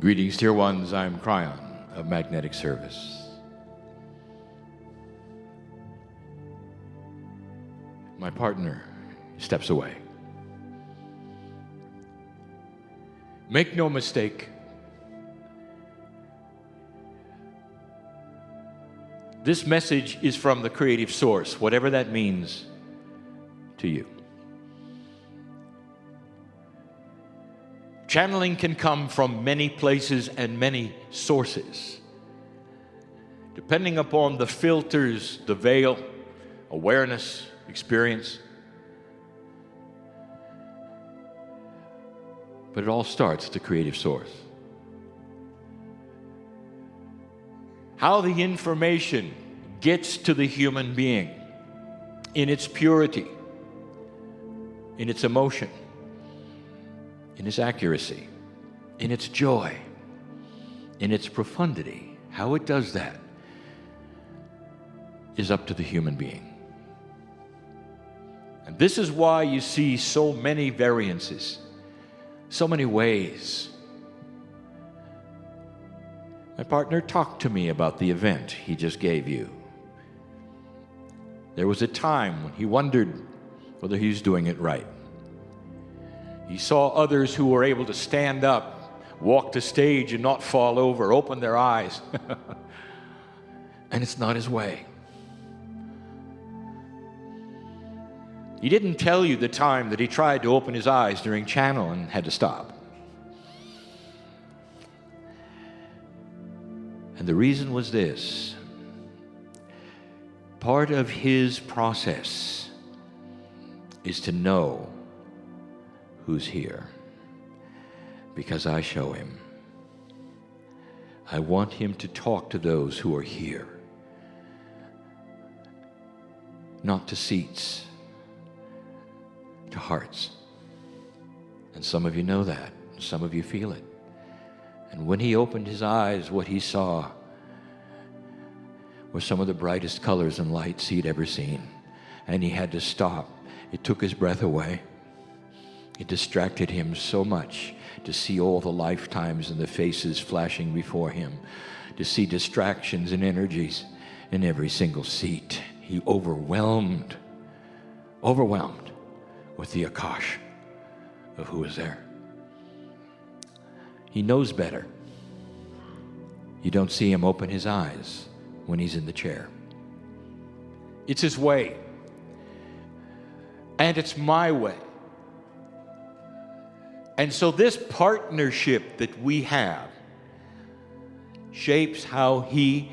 Greetings, dear ones. I'm Cryon of Magnetic Service. My partner steps away. Make no mistake, this message is from the creative source, whatever that means to you. Channeling can come from many places and many sources, depending upon the filters, the veil, awareness, experience. But it all starts at the creative source. How the information gets to the human being in its purity, in its emotion, in its accuracy, in its joy, in its profundity, how it does that is up to the human being. And this is why you see so many variances, so many ways. My partner talked to me about the event he just gave you. There was a time when he wondered whether he was doing it right. He saw others who were able to stand up, walk the stage and not fall over, open their eyes. And it's not his way. He didn't tell you the time that he tried to open his eyes during channel and had to stop. And the reason was this. Part of his process is to know who's here, because I show him. I want him to talk to those who are here, not to seats, to hearts. And some of you know that, some of you feel it. And when he opened his eyes, what he saw were some of the brightest colors and lights he'd ever seen. And he had to stop. It took his breath away. It distracted him so much to see all the lifetimes and the faces flashing before him, to see distractions and energies in every single seat. He overwhelmed with the akash of who was there. He knows better. You don't see him open his eyes when he's in the chair. It's his way. And it's my way. And so this partnership that we have shapes how he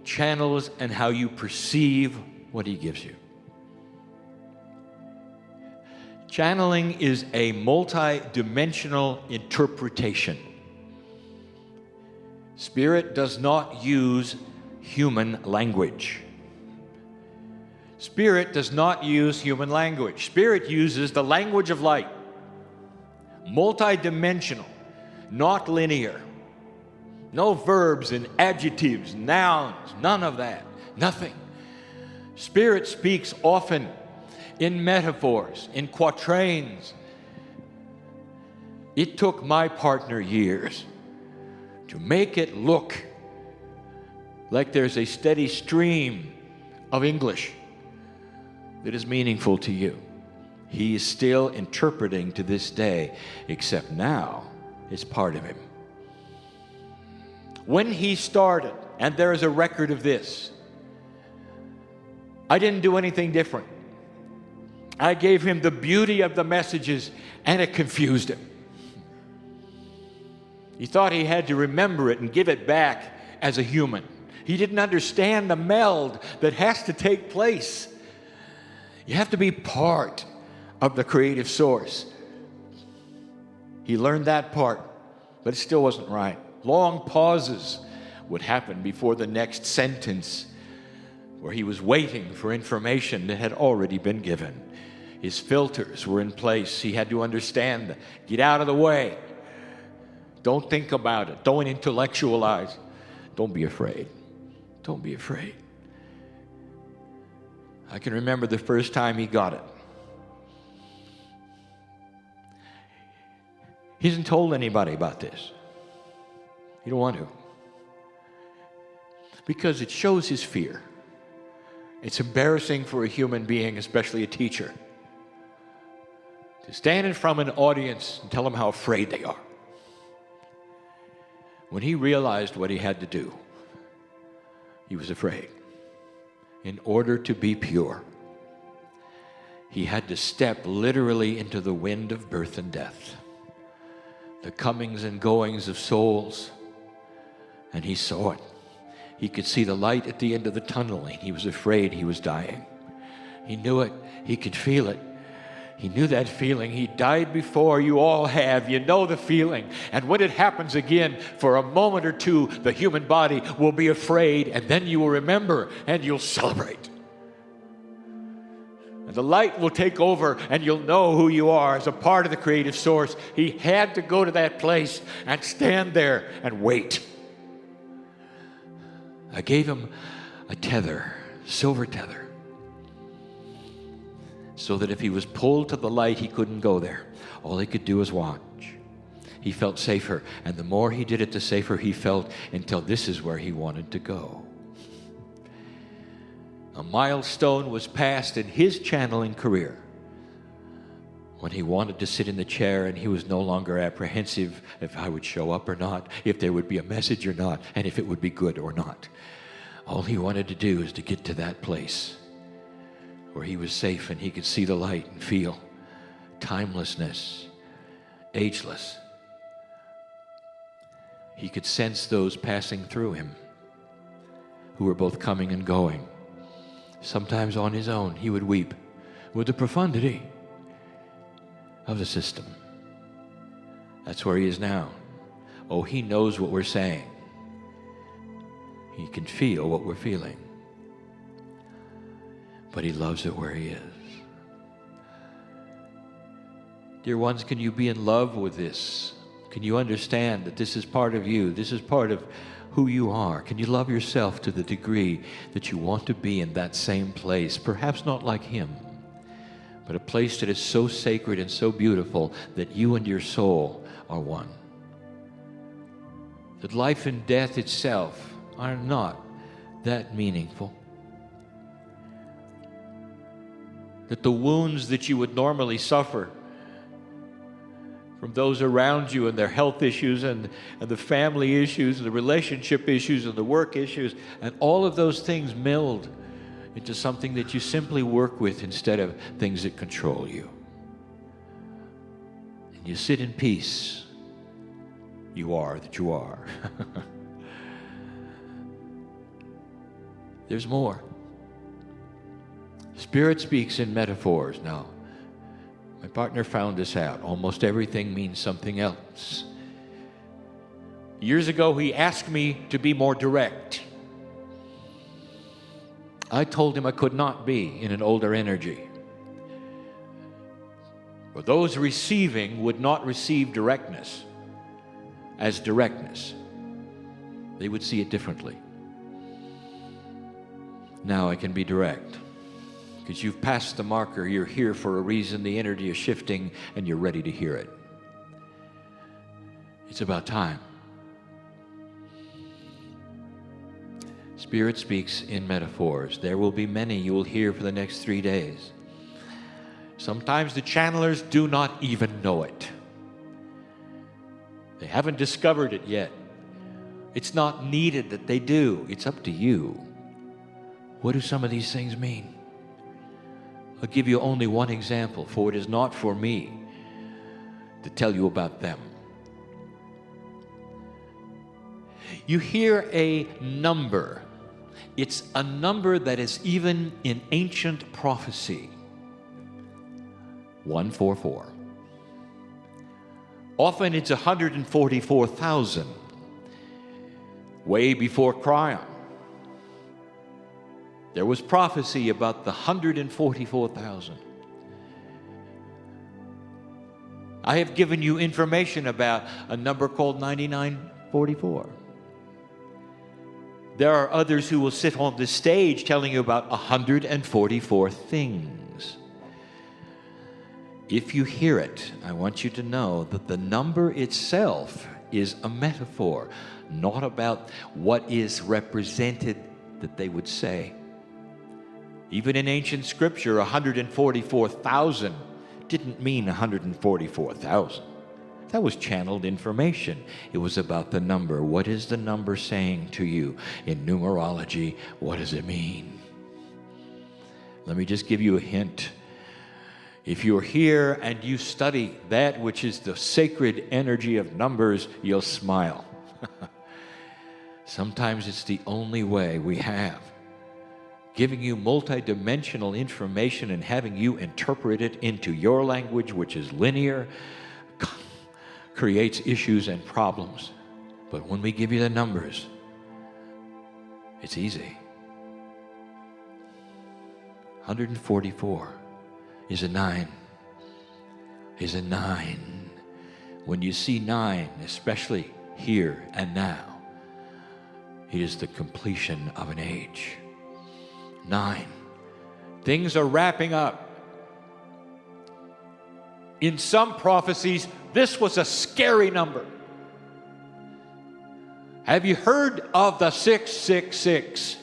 channels and how you perceive what he gives you. Channeling is a multi-dimensional interpretation. Spirit does not use human language. Spirit does not use human language. Spirit uses the language of light. Multi-dimensional, not linear. No verbs and adjectives, nouns, none of that. Nothing. Spirit speaks often in metaphors, in quatrains. It took my partner years to make it look like there's a steady stream of English that is meaningful to you. He is still interpreting to this day, except now it's part of him. When he started, and there is a record of this, I didn't do anything different. I gave him the beauty of the messages, and it confused him. He thought he had to remember it and give it back as a human. He didn't understand the meld that has to take place. You have to be part of the creative source. He learned that part, but it still wasn't right. Long pauses would happen before the next sentence, where he was waiting for information that had already been given. His filters were in place. He had to understand that. Get out of the way. Don't think about it. Don't intellectualize. Don't be afraid. Don't be afraid. I can remember the first time he got it. He hasn't told anybody about this. You don't want to. Because it shows his fear. It's embarrassing for a human being, especially a teacher, to stand in front of an audience and tell them how afraid they are. When he realized what he had to do, he was afraid. In order to be pure, he had to step literally into the wind of birth and death, the comings and goings of souls, and he saw it. He could see the light at the end of the tunnel, and he was afraid he was dying. He knew it. He could feel it. He knew that feeling. He died before. You all have. You know the feeling. And when it happens again, for a moment or two, the human body will be afraid, and then you will remember, and you'll celebrate. And the light will take over, and you'll know who you are as a part of the creative source. He had to go to that place and stand there and wait. I gave him a tether, silver tether, so that if he was pulled to the light, he couldn't go there. All he could do was watch. He felt safer, and the more he did it, the safer he felt, until this is where he wanted to go. A milestone was passed in his channeling career when he wanted to sit in the chair, and he was no longer apprehensive if I would show up or not, if there would be a message or not, and if it would be good or not. All he wanted to do is to get to that place where he was safe and he could see the light and feel timelessness, ageless. He could sense those passing through him who were both coming and going. Sometimes on his own, he would weep with the profundity of the system. That's where he is now. Oh, he knows what we're saying. He can feel what we're feeling. But he loves it where he is. Dear ones, can you be in love with this? Can you understand that this is part of you? This is part of who you are. Can you love yourself to the degree that you want to be in that same place? Perhaps not like him, but a place that is so sacred and so beautiful that you and your soul are one. That life and death itself are not that meaningful. That the wounds that you would normally suffer from those around you and their health issues and the family issues and the relationship issues and the work issues, and all of those things meld into something that you simply work with instead of things that control you. And you sit in peace. You are that you are. There's more. Spirit speaks in metaphors. Now, my partner found this out. Almost everything means something else. Years ago, he asked me to be more direct. I told him I could not be in an older energy. For those receiving would not receive directness as directness. They would see it differently. Now I can be direct. Because you've passed the marker, you're here for a reason, the energy is shifting, and you're ready to hear it. It's about time. Spirit speaks in metaphors. There will be many you will hear for the next 3 days. Sometimes the channelers do not even know it. They haven't discovered it yet. It's not needed that they do. It's up to you. What do some of these things mean? I'll give you only one example, for it is not for me to tell you about them. You hear a number. It's a number that is even in ancient prophecy. 144. Often it's 144,000. Way before Cryon, there was prophecy about the 144,000. I have given you information about a number called 9944. There are others who will sit on the stage telling you about 144 things. If you hear it, I want you to know that the number itself is a metaphor, not about what is represented that they would say. Even in ancient scripture, 144,000 didn't mean 144,000. That was channeled information. It was about the number. What is the number saying to you? In numerology, what does it mean? Let me just give you a hint. If you're here and you study that which is the sacred energy of numbers, you'll smile. Sometimes it's the only way we have. Giving you multidimensional information and having you interpret it into your language, which is linear, creates issues and problems. But when we give you the numbers, it's easy. 144 is a 9. Is a 9. When you see 9, especially here and now, it is the completion of an age. 9. Things are wrapping up. In some prophecies, this was a scary number. Have you heard of the 666?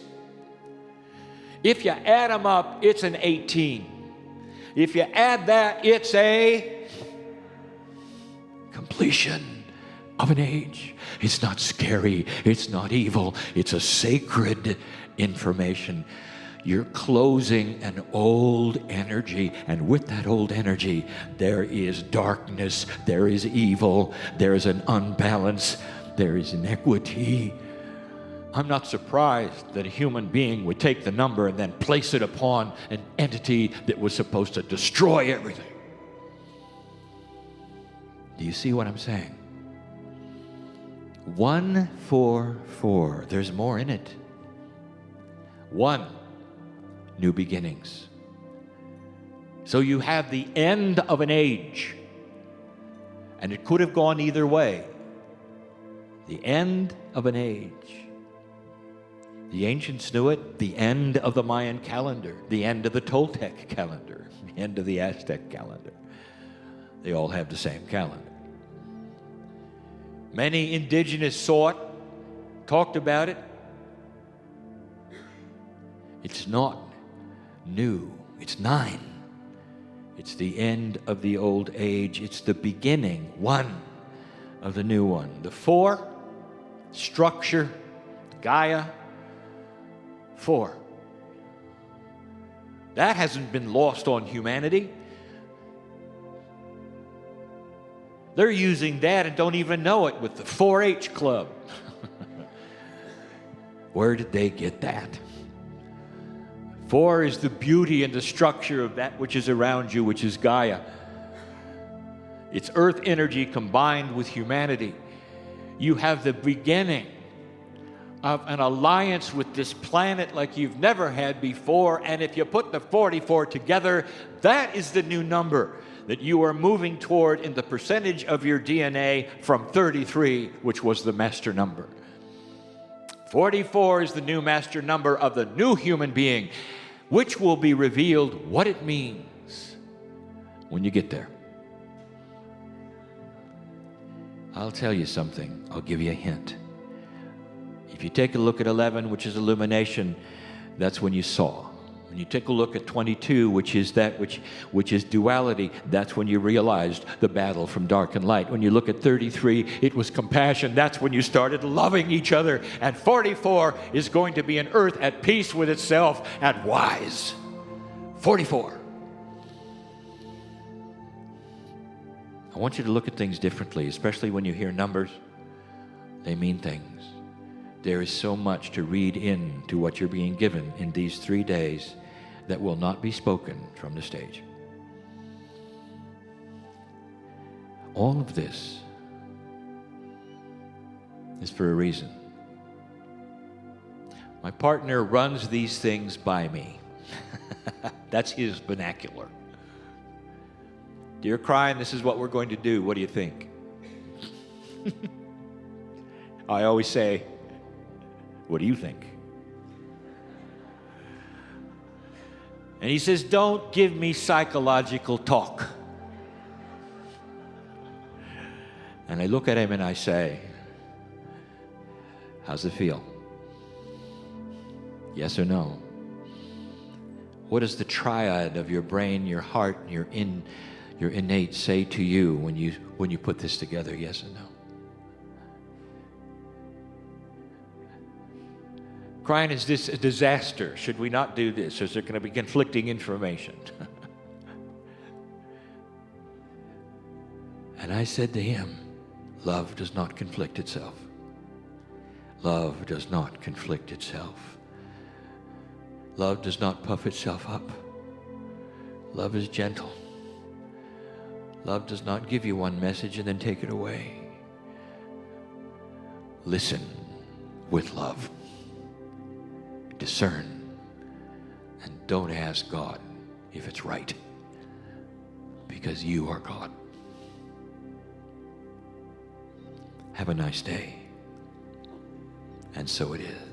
If you add them up, it's an 18. If you add that, it's a completion of an age. It's not scary. It's not evil. It's a sacred information. You're closing an old energy, and with that old energy, there is darkness, there is evil, there is an unbalance, there is inequity. I'm not surprised that a human being would take the number and then place it upon an entity that was supposed to destroy everything. Do you see what I'm saying? 144. There's more in it. 1. New beginnings. So you have the end of an age, and it could have gone either way. The end of an age. The ancients knew it, the end of the Mayan calendar, the end of the Toltec calendar, the end of the Aztec calendar. They all have the same calendar. Many indigenous saw it, talked about it. It's not new. It's 9. It's the end of the old age. It's the beginning, 1, of the new one. The 4, structure, Gaia, 4. That hasn't been lost on humanity. They're using that and don't even know it with the 4-H club. Where did they get that? 4 is the beauty and the structure of that which is around you, which is Gaia. It's earth energy combined with humanity. You have the beginning of an alliance with this planet like you've never had before, and if you put the 44 together, that is the new number that you are moving toward in the percentage of your DNA from 33, which was the master number. 44 is the new master number of the new human being, which will be revealed what it means when you get there. I'll tell you something. I'll give you a hint. If you take a look at 11, which is illumination, that's when you saw. When you take a look at 22, which is that which is duality, that's when you realized the battle from dark and light. When you look at 33, it was compassion. That's when you started loving each other. And 44 is going to be an earth at peace with itself and wise. 44. I want you to look at things differently, especially when you hear numbers. They mean things. There is so much to read into what you're being given in these 3 days that will not be spoken from the stage. All of this is for a reason. My partner runs these things by me. That's his vernacular. Dear Cryon, this is what we're going to do. What do you think? I always say, what do you think? And he says, don't give me psychological talk. And I look at him and I say, how's it feel? Yes or no? What does the triad of your brain, your heart, and your innate say to you when you put this together? Yes or no? Cryon, is this a disaster? Should we not do this? Is there going to be conflicting information? And I said to him, love does not conflict itself. Love does not conflict itself. Love does not puff itself up. Love is gentle. Love does not give you one message and then take it away. Listen with love. Discern. And don't ask God if it's right, because you are God. Have a nice day. And so it is.